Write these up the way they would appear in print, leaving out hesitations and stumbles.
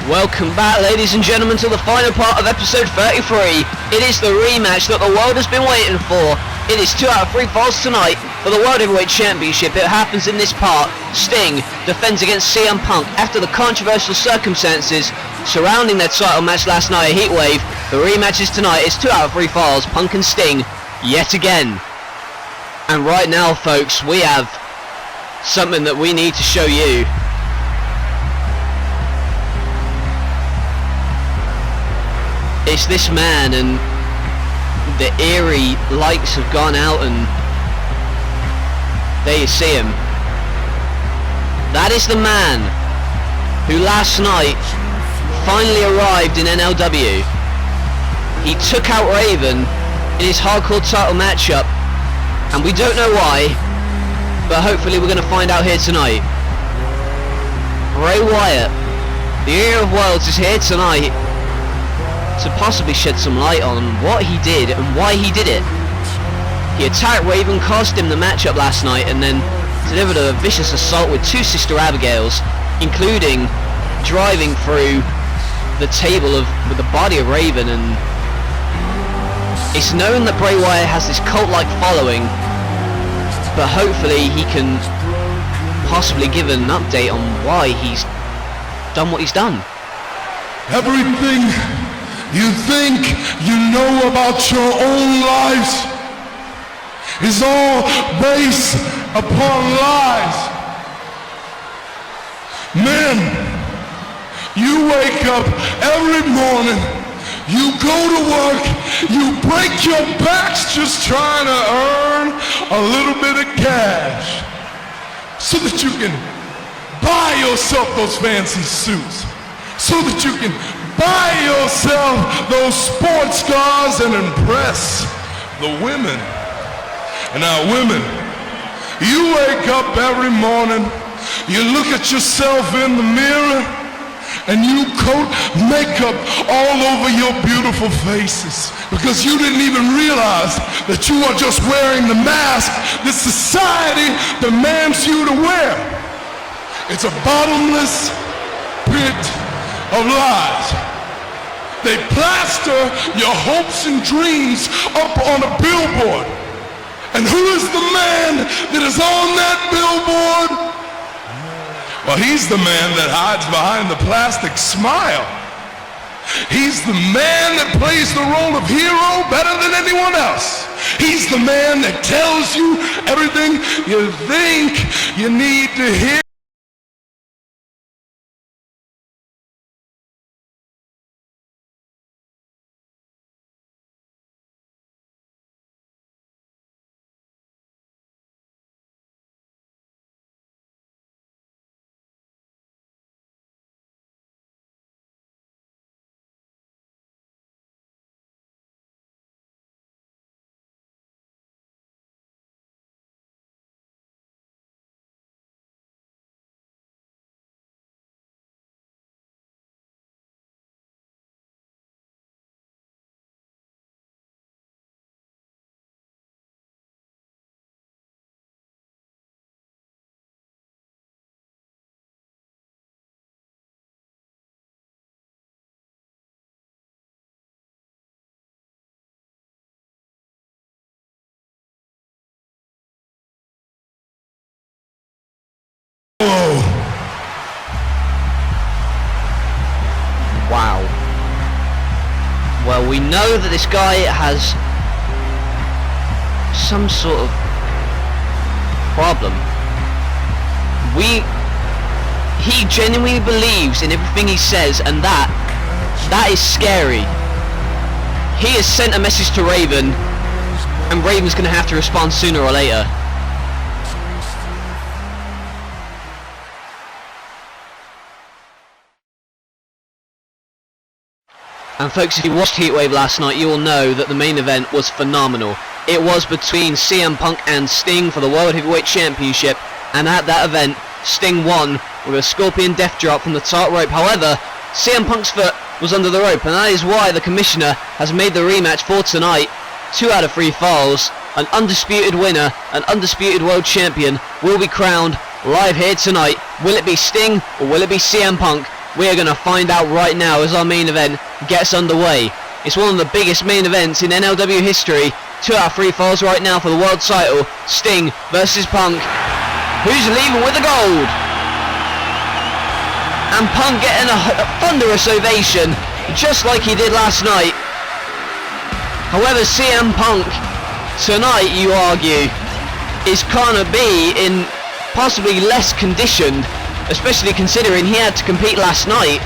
Welcome back, ladies and gentlemen, to the final part of episode 33. It is the rematch that the world has been waiting for. It is 2 out of 3 falls tonight for the World Heavyweight Championship. It happens in this part. Sting defends against CM Punk after the controversial circumstances surrounding their title match last night at Heatwave. The rematch is tonight. It's 2 out of 3 falls. Punk and Sting yet again. And right now, folks, we have something that we need to show you. It's this man, and the eerie lights have gone out, and there you see him. That is the man who last night finally arrived in NLW. He took out Raven in his hardcore title matchup, and we don't know why, but hopefully we're going to find out here tonight. Bray Wyatt, the Era of Worlds, is here tonight to possibly shed some light on what he did and why he did it. He attacked Raven, cost him the matchup last night, and then delivered a vicious assault with 2 Sister Abigails, including driving through the table with the body of Raven. And it's known that Bray Wyatt has this cult-like following, but hopefully he can possibly give an update on why he's done what he's done. Everything you think you know about your own lives is all based upon lies. Men, you wake up every morning, you go to work, you break your backs just trying to earn a little bit of cash so that you can buy yourself those fancy suits, so that you can buy yourself those sports cars and impress the women. And now women, you wake up every morning, you look at yourself in the mirror, and you coat makeup all over your beautiful faces because you didn't even realize that you are just wearing the mask that society demands you to wear. It's a bottomless pit of lies. They plaster your hopes and dreams up on a billboard. And who is the man that is on that billboard? Well, he's the man that hides behind the plastic smile. He's the man that plays the role of hero better than anyone else. He's the man that tells you everything you think you need to hear. Wow. Well, we know that this guy has some sort of problem. He genuinely believes in everything he says, and that is scary. He has sent a message to Raven, and Raven's gonna have to respond sooner or later. And folks, if you watched Heatwave last night, you will know that the main event was phenomenal. It was between CM Punk and Sting for the World Heavyweight Championship, and at that event, Sting won with a Scorpion Death Drop from the top rope. However, CM Punk's foot was under the rope, and that is why the commissioner has made the rematch for tonight. 2 out of 3 falls, an undisputed winner, an undisputed world champion will be crowned live here tonight. Will it be Sting or will it be CM Punk? We are going to find out right now as our main event gets underway. It's one of the biggest main events in NLW history. 2 out of 3 falls right now for the world title. Sting versus Punk. Who's leaving with the gold? And Punk getting a thunderous ovation, just like he did last night. However, CM Punk tonight, you argue, is gonna be in possibly less conditioned, especially considering he had to compete last night.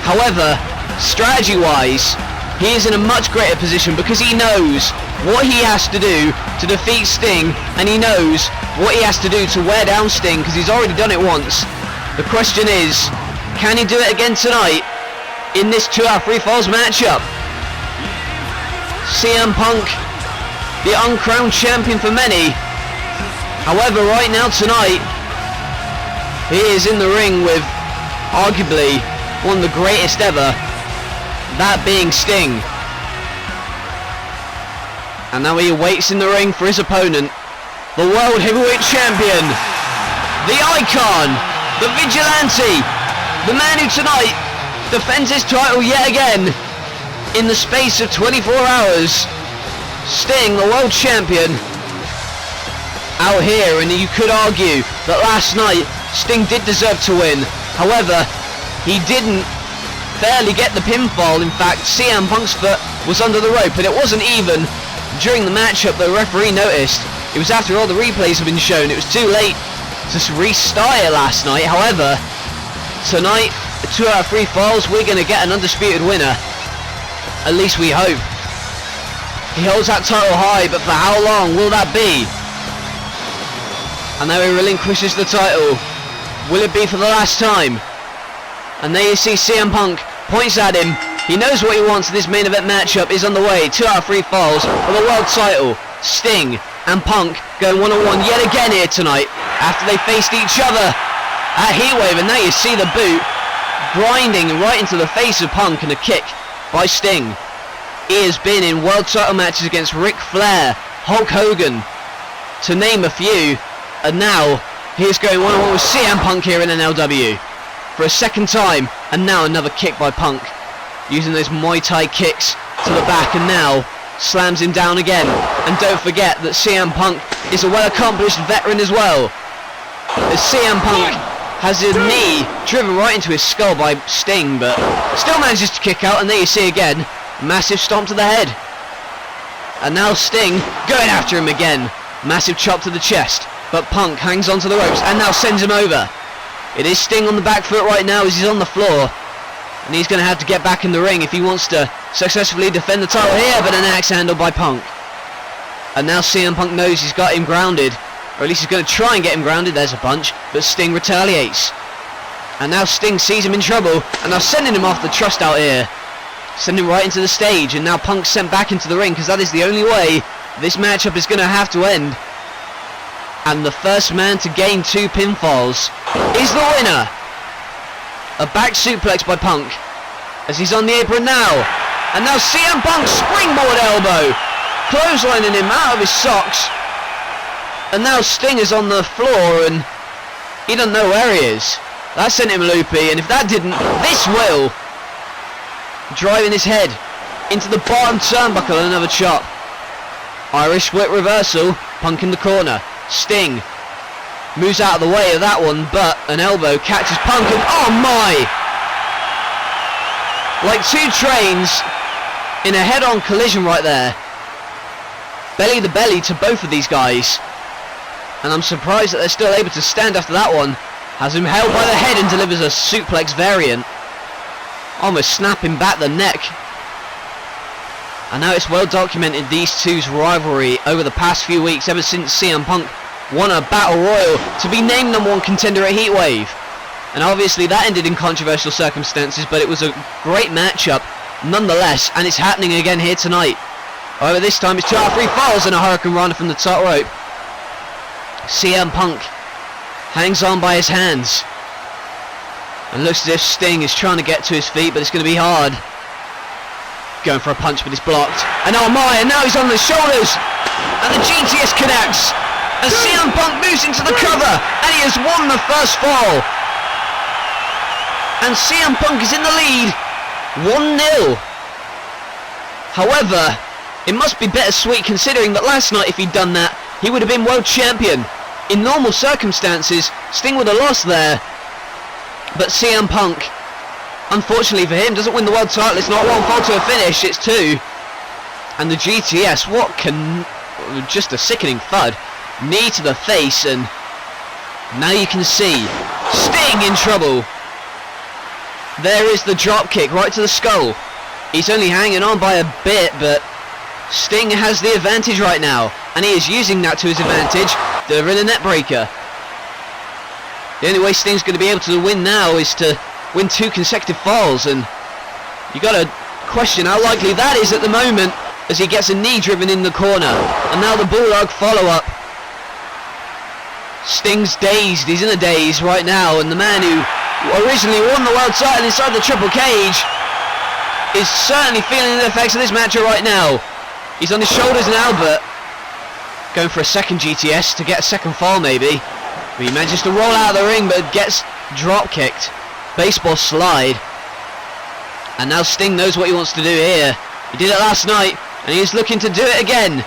However, strategy-wise, he is in a much greater position because he knows what he has to do to defeat Sting, and he knows what he has to do to wear down Sting because he's already done it once. The question is, can he do it again tonight in this 2 out of 3 falls matchup? CM Punk, the uncrowned champion for many. However, right now tonight, he is in the ring with arguably one of the greatest ever, that being Sting. And now he waits in the ring for his opponent, the World Heavyweight Champion, the Icon, the Vigilante, the man who tonight defends his title yet again in the space of 24 hours. Sting, the World Champion, out here, and you could argue that last night Sting did deserve to win. However, he didn't fairly get the pinfall. In fact, CM Punk's foot was under the rope, and it wasn't even during the matchup the referee noticed. It was after all the replays have been shown. It was too late to restart it last night. However, tonight, 2 out of 3 falls, we're going to get an undisputed winner. At least we hope. He holds that title high, but for how long will that be? And now he relinquishes the title. Will it be for the last time? And there you see CM Punk points at him. He knows what he wants. This main event matchup is underway. 2 out of 3 falls for the world title. Sting and Punk going one-on-one yet again here tonight after they faced each other at Heatwave. And now you see the boot grinding right into the face of Punk and a kick by Sting. He has been in world title matches against Ric Flair, Hulk Hogan, to name a few. And now he's going one-on-one with CM Punk here in NLW for a second time. And now another kick by Punk, using those Muay Thai kicks to the back, and now slams him down again. And don't forget that CM Punk is a well-accomplished veteran as well, as CM Punk has his knee driven right into his skull by Sting, but still manages to kick out. And there you see again, massive stomp to the head. And now Sting going after him again, massive chop to the chest. But Punk hangs onto the ropes and now sends him over. It is Sting on the back foot right now as he's on the floor. And he's going to have to get back in the ring if he wants to successfully defend the title here, but an axe handle by Punk. And now CM Punk knows he's got him grounded, or at least he's going to try and get him grounded. There's a punch, but Sting retaliates. And now Sting sees him in trouble, and now sending him off the trust out here. Sending him right into the stage, and now Punk's sent back into the ring, because that is the only way this matchup is going to have to end. And the first man to gain 2 pinfalls is the winner. A back suplex by Punk as he's on the apron now. And now CM Punk springboard elbow, clotheslining him out of his socks. And now Sting is on the floor and he doesn't know where he is. That sent him loopy, and if that didn't, this will. Driving his head into the bottom turnbuckle and another chop. Irish whip reversal, Punk in the corner. Sting moves out of the way of that one, but an elbow catches Punk, and oh my! Like 2 trains in a head-on collision right there. Belly to belly to both of these guys. And I'm surprised that they're still able to stand after that one. Has him held by the head and delivers a suplex variant, almost snapping back the neck. And now it's well documented, these two's rivalry over the past few weeks, ever since CM Punk won a Battle Royal to be named #1 contender at Heatwave. And obviously that ended in controversial circumstances, but it was a great matchup nonetheless, and it's happening again here tonight. However, this time it's 2 out of 3 falls and a Hurricane Rana from the top rope. CM Punk hangs on by his hands and looks as if Sting is trying to get to his feet, but it's going to be hard. Going for a punch, but it's blocked. And oh my, and now he's on the shoulders. And the GTS connects. And CM Punk moves into the cover. And he has won the first fall. And CM Punk is in the lead. 1-0. However, it must be bittersweet considering that last night if he'd done that, he would have been world champion. In normal circumstances, Sting would have lost there. But CM Punk, unfortunately for him, doesn't win the world title. It's not one fall to a finish, it's two. And the GTS, just a sickening thud. Knee to the face, and now you can see Sting in trouble. There is the drop kick right to the skull. He's only hanging on by a bit, but Sting has the advantage right now, and he is using that to his advantage, delivering a net breaker. The only way Sting's going to be able to win now is to win 2 consecutive falls, and you got to question how likely that is at the moment as he gets a knee driven in the corner. And now the Bulldog follow-up. Sting's dazed, he's in a daze right now, and the man who originally won the world title inside the triple cage is certainly feeling the effects of this match right now. He's on his shoulders now, but going for a second GTS to get a second fall maybe. But he manages to roll out of the ring, but gets drop kicked. Baseball slide. And now Sting knows what he wants to do here. He did it last night, and he's looking to do it again.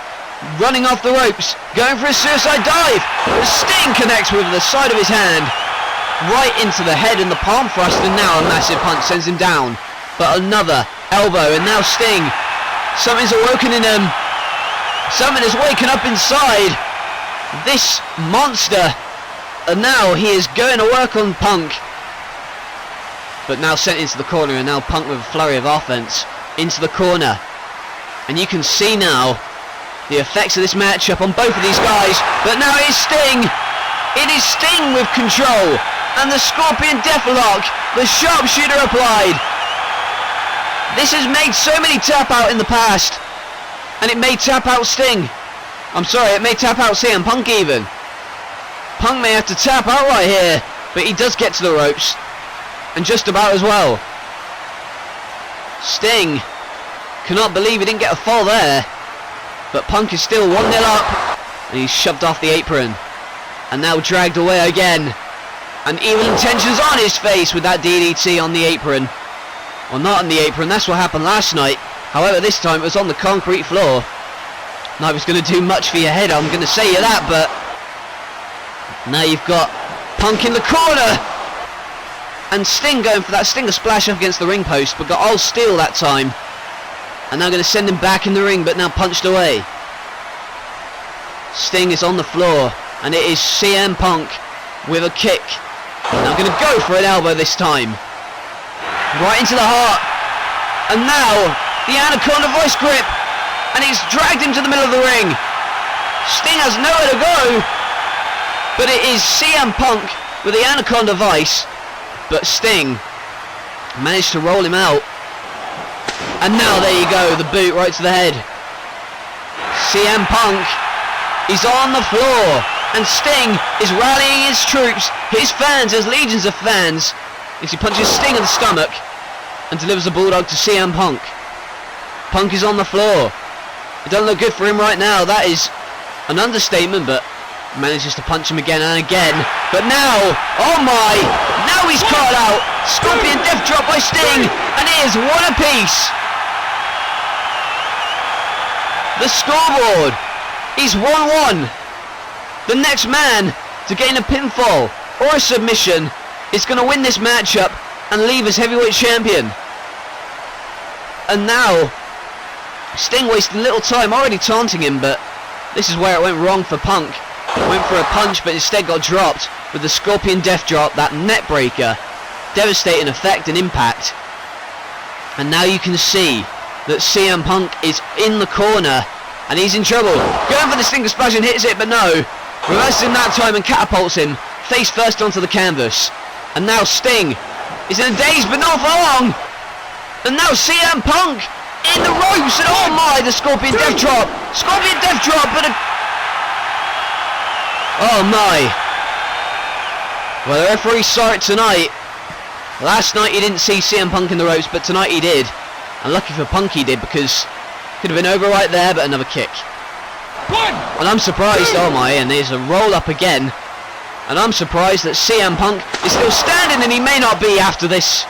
Running off the ropes, going for a suicide dive. But Sting connects with the side of his hand right into the head and the palm thrust, and now a massive punch sends him down. But another elbow, and now Sting, something's awoken in him. Something is waking up inside this monster, and now he is going to work on Punk. But now sent into the corner, and now Punk with a flurry of offense into the corner. And you can see now the effects of this matchup on both of these guys. But now it is Sting. It is Sting with control, and the Scorpion Deathlock, the sharpshooter applied. This has made so many tap out in the past, and it may tap out Sting. I'm sorry, it may tap out CM Punk even. Punk may have to tap out right here, but he does get to the ropes, and just about as well. Sting cannot believe he didn't get a fall there, but Punk is still 1-0 up, and he's shoved off the apron, and now dragged away again, and evil intentions on his face with that DDT on the apron. Well, not on the apron, that's what happened last night. However, this time it was on the concrete floor. Not it was going to do much for your head, I'm going to say you that, but now you've got Punk in the corner, and Sting going for that Stinger splash up against the ring post, but got all steel that time. And now going to send him back in the ring, but now punched away. Sting is on the floor, and it is CM Punk with a kick. Now going to go for an elbow this time. Right into the heart. And now the Anaconda Vice grip, and he's dragged him to the middle of the ring. Sting has nowhere to go, but it is CM Punk with the Anaconda Vice, but Sting managed to roll him out. And now there you go, the boot right to the head. CM Punk is on the floor, and Sting is rallying his troops, his fans, his legions of fans, as he punches Sting in the stomach and delivers the Bulldog to CM Punk. Punk is on the floor. It doesn't look good for him right now, that is an understatement, but manages to punch him again and again. But now, oh my, now he's caught out. Scorpion Death Drop by Sting, and it is one apiece. The scoreboard is 1-1. The next man to gain a pinfall or a submission is going to win this matchup and leave as heavyweight champion. And now Sting wasted little time already taunting him, but this is where it went wrong for Punk. Went for a punch, but instead got dropped with the Scorpion Death Drop, that net breaker. Devastating effect and impact. And now you can see that CM Punk is in the corner, and he's in trouble. Going for the Stinger Splash and hits it, but no. Reverses him that time and catapults him face first onto the canvas. And now Sting is in a daze, but not for long. And now CM Punk in the ropes, and oh my, the Scorpion Death Drop. Scorpion Death Drop, but oh my. Well, the referee saw it tonight. Last night he didn't see CM Punk in the ropes, but tonight he did. And lucky for Punk he did, because could have been over right there, but another kick. And I'm surprised, oh my, and there's a roll up again. And I'm surprised that CM Punk is still standing, and he may not be after this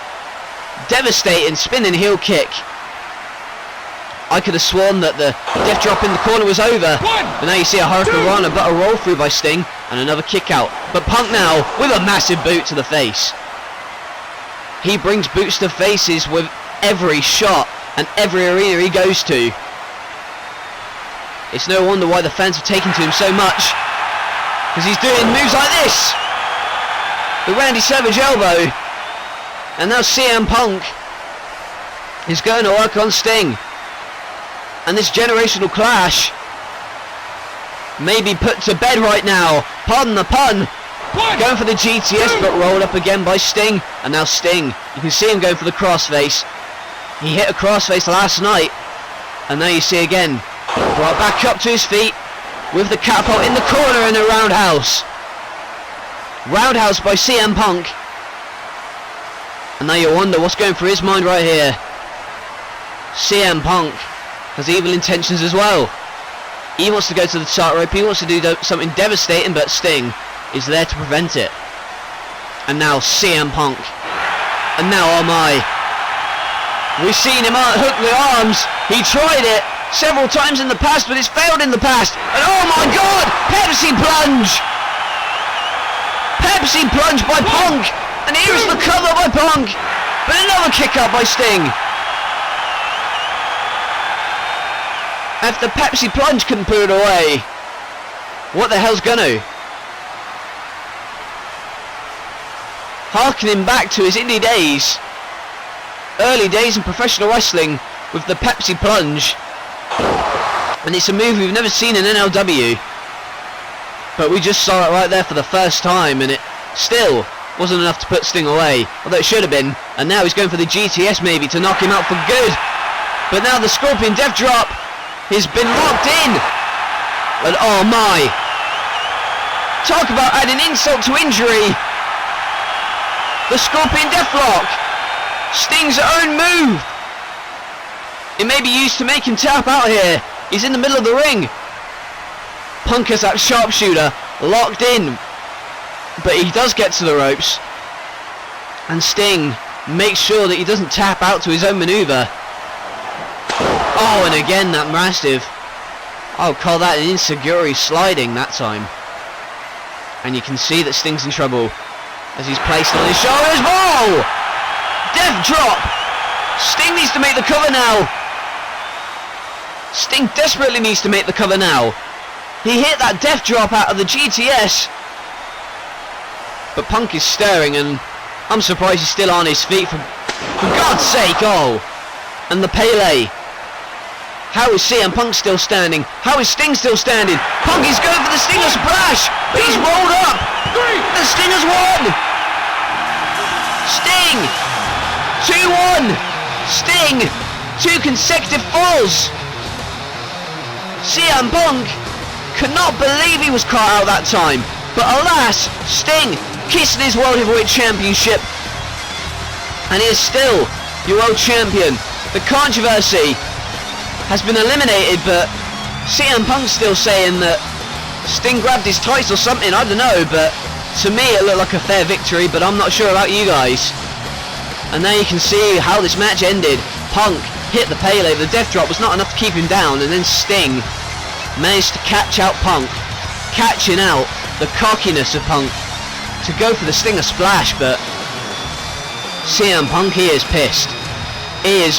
devastating spinning heel kick. I could have sworn that the death drop in the corner was over. But now you see a Hurricane Rana, but a roll through by Sting, and another kick out. But Punk now with a massive boot to the face. He brings boots to faces with every shot and every arena he goes to. It's no wonder why the fans have taken to him so much, because he's doing moves like this. The Randy Savage elbow. And now CM Punk is going to work on Sting. And this generational clash may be put to bed right now. Pardon the pun. Going for the GTS, but rolled up again by Sting. And now Sting, you can see him going for the crossface. He hit a crossface last night, and now you see again, brought back up to his feet with the catapult in the corner and a roundhouse. Roundhouse by CM Punk. And now you wonder what's going through his mind right here. CM Punk has evil intentions as well. He wants to go to the top rope, he wants to do something devastating, but Sting is there to prevent it. And now CM Punk. And now oh my. We've seen him hook the arms. He tried it several times in the past, but it's failed in the past. And oh my god! Pepsi plunge! Pepsi plunge by Punk! And here's the cover by Punk! But another kick out by Sting! If the Pepsi plunge couldn't put it away, what the hell's gonna? Harkening back to his indie days, early days in professional wrestling with the Pepsi plunge, and it's a move we've never seen in NLW, but we just saw it right there for the first time, and it still wasn't enough to put Sting away, although it should have been. And now he's going for the GTS maybe to knock him out for good, but now the Scorpion Death Drop has been locked in, and oh my, talk about adding insult to injury. The Scorpion Deathlock, Sting's own move. It may be used to make him tap out here. He's in the middle of the ring. Punk has that sharpshooter locked in, but he does get to the ropes, and Sting makes sure that he doesn't tap out to his own maneuver. Oh, and again that massive, I'll call that an insecurity sliding that time. And you can see that Sting's in trouble as he's placed on his shoulders. Whoa! Death drop! Sting needs to make the cover now. Sting desperately needs to make the cover now. He hit that death drop out of the GTS, but Punk is staring, and I'm surprised he's still on his feet, for God's sake. Oh, and the Pele. How is CM Punk still standing? How is Sting still standing? Punk is going for the Stinger Splash, but he's rolled up. The Stinger's won. Sting 2-1. Sting 2 consecutive falls. CM Punk cannot believe he was caught out that time, but alas, Sting kissing his World Heavyweight Championship, and he is still your world champion. The controversy has been eliminated, but CM Punk's still saying that Sting grabbed his tights or something, I don't know, but to me it looked like a fair victory, but I'm not sure about you guys. And now you can see how this match ended. Punk hit the Pele, the death drop was not enough to keep him down, and then Sting managed to catch out Punk, catching out the cockiness of Punk to go for the Stinger Splash, but CM Punk, he is pissed. He is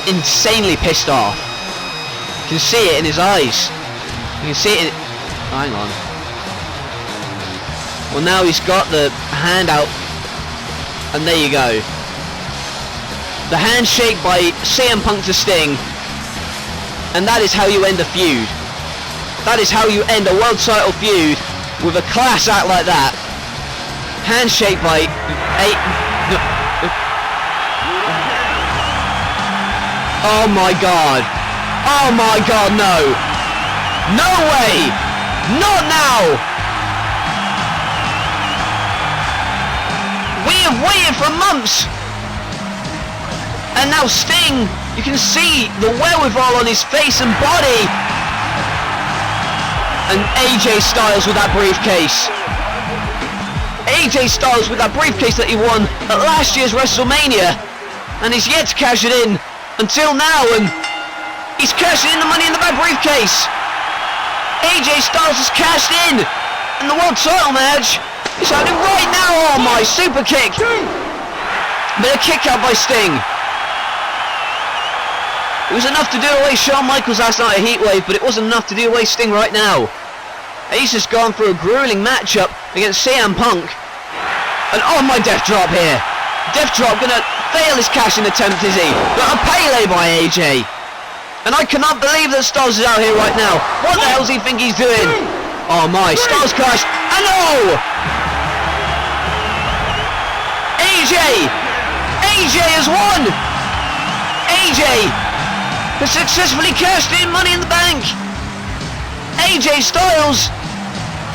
insanely pissed off. You can see it in his eyes. You can see it in... hang on. Well, now he's got the hand out, and there you go. The handshake by CM Punk to Sting, and that is how you end a feud. That is how you end a world title feud, with a class act like that. Handshake by oh my god. Oh my god, no. No way. Not now. We have waited for months. And now Sting, you can see the wherewithal on his face and body. And AJ Styles with that briefcase. AJ Styles with that briefcase that he won at last year's WrestleMania, and he's yet to cash it in until now, and he's cashing in the Money in the Bank briefcase. AJ Styles has cashed in, and the world title match is happening right now. Oh my, super kick. But a kick out by Sting. It was enough to do away Shawn Michaels last night at Heatwave, but it wasn't enough to do away Sting right now. He's just gone through a grueling matchup against CM Punk. And oh my, death drop here. Death drop gonna fail his cashing attempt, is he? But a Pele by AJ. And I cannot believe that Styles is out here right now. What the hell does he think he's doing? Oh my, Styles crash. And oh! AJ has won! AJ has successfully cashed in Money in the Bank. AJ Styles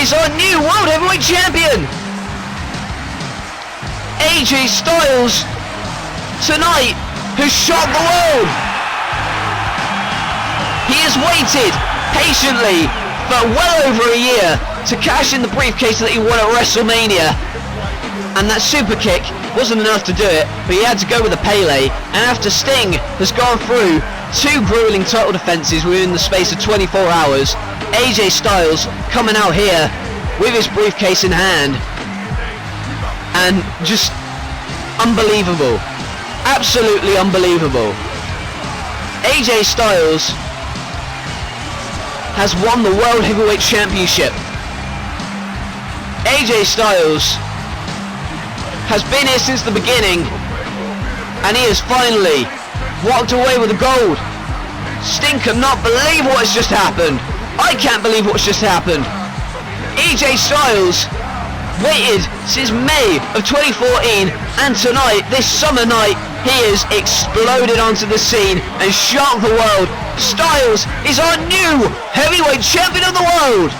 is our new World Heavyweight Champion. AJ Styles tonight has shocked the world. He has waited patiently for well over a year to cash in the briefcase that he won at WrestleMania. And that super kick wasn't enough to do it, but he had to go with a Pele. And after Sting has gone through 2 grueling title defenses within the space of 24 hours, AJ Styles coming out here with his briefcase in hand, and just unbelievable, absolutely unbelievable. AJ Styles has won the World Heavyweight Championship. AJ Styles has been here since the beginning, and he has finally walked away with the gold. Sting cannot believe what has just happened. I can't believe what's just happened. AJ Styles waited since May of 2014, and tonight, this summer night, he has exploded onto the scene and shocked the world. Styles is our new heavyweight champion of the world.